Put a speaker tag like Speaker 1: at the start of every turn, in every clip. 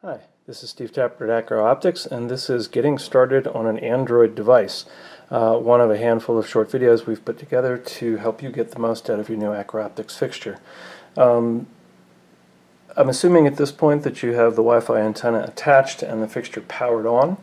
Speaker 1: Hi, this is Steve Tapper at AcroOptics, and this is getting started on an Android device. One of a handful of short videos we've put together to help you get the most out of your new AcroOptics fixture. I'm assuming at this point that you have the Wi-Fi antenna attached and the fixture powered on.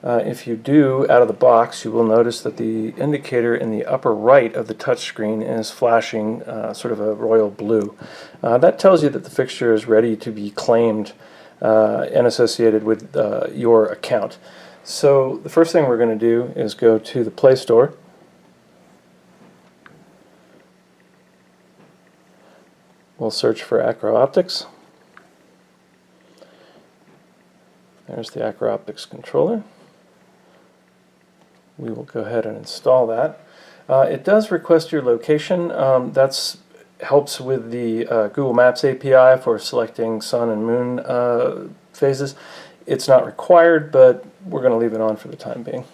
Speaker 1: If you do, out of the box, you will notice that the indicator in the upper right of the touchscreen is flashing sort of a royal blue. That tells you that the fixture is ready to be claimed and associated with your account. So the first thing we're going to do is go to the Play Store. We'll search for AcroOptics. There's the AcroOptics controller. We will go ahead and install that. It does request your location. That's helps with the Google Maps API for selecting sun and moon phases. It's not required, but we're going to leave it on for the time being.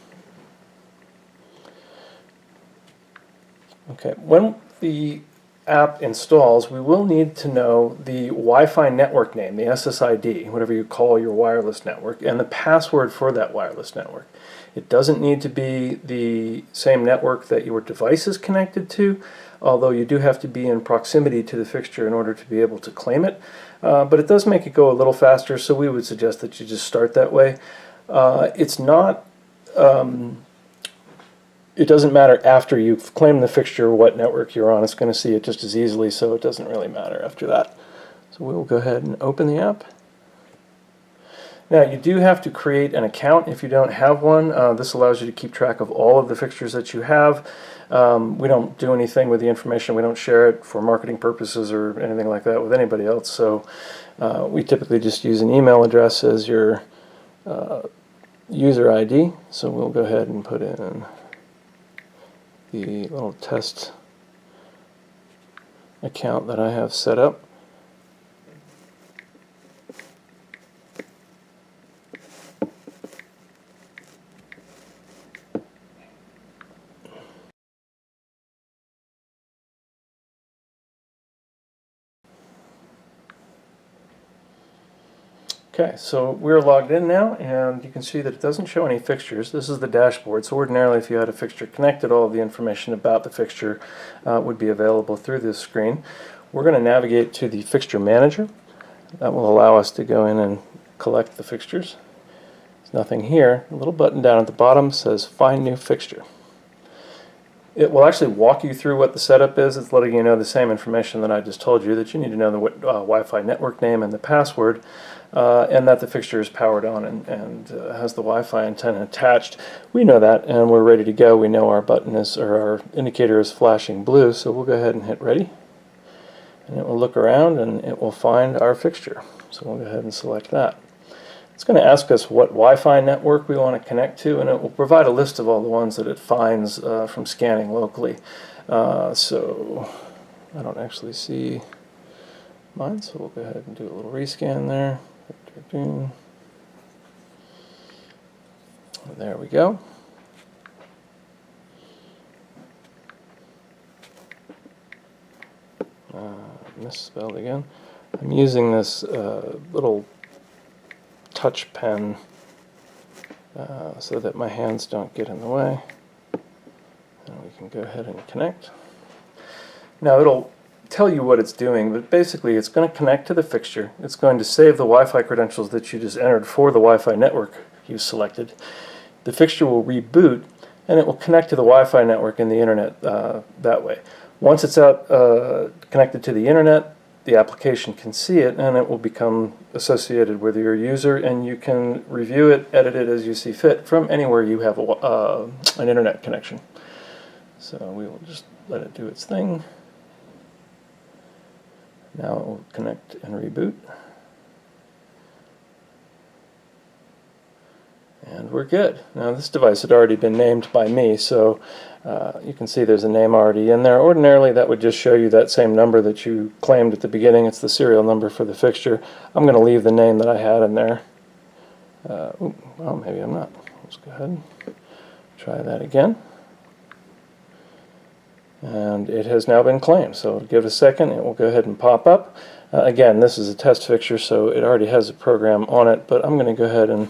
Speaker 1: Okay, when the app installs, we will need to know the Wi-Fi network name, the SSID, whatever you call your wireless network, and the password for that wireless network. It doesn't need to be the same network that your device is connected to, although you do have to be in proximity to the fixture in order to be able to claim it. But it does make it go a little faster, so we would suggest that you just start that way. It's not it doesn't matter after you've claimed the fixture what network you're on. It's going to see it just as easily, so it doesn't really matter after that. So we'll go ahead and open the app. Now, you do have to create an account if you don't have one. This allows you to keep track of all of the fixtures that you have. We don't do anything with the information. We don't share it for marketing purposes or anything like that with anybody else. So we typically just use an email address as your user ID. So we'll go ahead and put in the little test account that I have set up. Okay, so we're logged in now, and you can see that it doesn't show any fixtures. This is the dashboard, so ordinarily if you had a fixture connected, all of the information about the fixture would be available through this screen. We're going to navigate to the fixture manager. That will allow us to go in and collect the fixtures. There's nothing here. A little button down at the bottom says Find New Fixture. It will actually walk you through what the setup is. It's letting you know the same information that I just told you, that you need to know the Wi-Fi network name and the password, and that the fixture is powered on and has the Wi-Fi antenna attached. We know that, and we're ready to go. We know our button is, or our indicator is flashing blue, so we'll go ahead and hit ready. And it will look around and it will find our fixture. So we'll go ahead and select that. It's going to ask us what Wi-Fi network we want to connect to, and it will provide a list of all the ones that it finds from scanning locally. So I don't actually see mine, so we'll go ahead and do a little rescan there. There we go. Misspelled again. I'm using this little touch pen so that my hands don't get in the way. And we can go ahead and connect. Now it'll tell you what it's doing, but basically it's going to connect to the fixture. It's going to save the Wi-Fi credentials that you just entered for the Wi-Fi network you selected. The fixture will reboot and it will connect to the Wi-Fi network and the internet that way. Once it's out connected to the internet, the application can see it and it will become associated with your user, and you can review it, edit it as you see fit from anywhere you have an internet connection. So we will just let it do its thing. Now it will connect and reboot. And we're good. Now this device had already been named by me, so you can see there's a name already in there. Ordinarily that would just show you that same number that you claimed at the beginning. It's the serial number for the fixture. I'm going to leave the name that I had in there. Well, maybe I'm not. Let's go ahead and try that again. And it has now been claimed. So give it a second, it will go ahead and pop up. Again, this is a test fixture, so it already has a program on it, but I'm going to go ahead and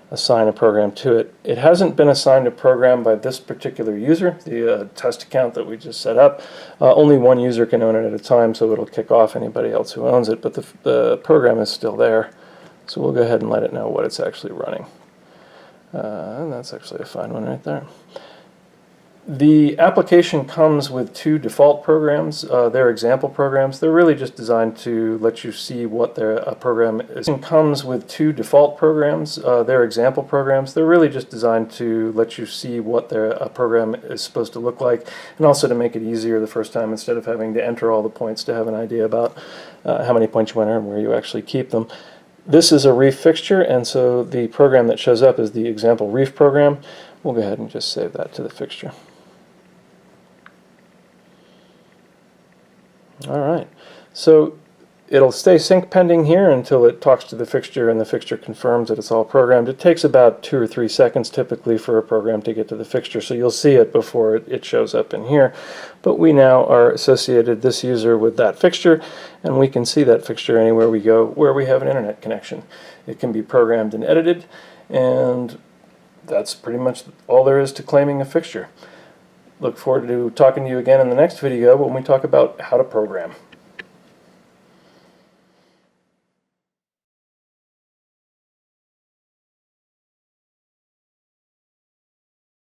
Speaker 1: assign a program to it. It hasn't been assigned a program by this particular user, the test account that we just set up. Only one user can own it at a time, so it'll kick off anybody else who owns it, but the program is still there. So we'll go ahead and let it know what it's actually running. And that's actually a fine one right there. The application comes with two default programs. They're example programs. They're really just designed to let you see what a program is. It comes with two default programs. They're example programs. They're really just designed to let you see what a program is supposed to look like, and also to make it easier the first time instead of having to enter all the points to have an idea about how many points you enter and where you actually keep them. This is a reef fixture, and so the program that shows up is the example reef program. We'll go ahead and just save that to the fixture. Alright, so it'll stay sync pending here until it talks to the fixture and the fixture confirms that it's all programmed. It takes about 2 or 3 seconds typically for a program to get to the fixture, so you'll see it before it shows up in here. But we now are associated this user with that fixture, and we can see that fixture anywhere we go where we have an internet connection. It can be programmed and edited, and that's pretty much all there is to claiming a fixture. Look forward to talking to you again in the next video when we talk about how to program.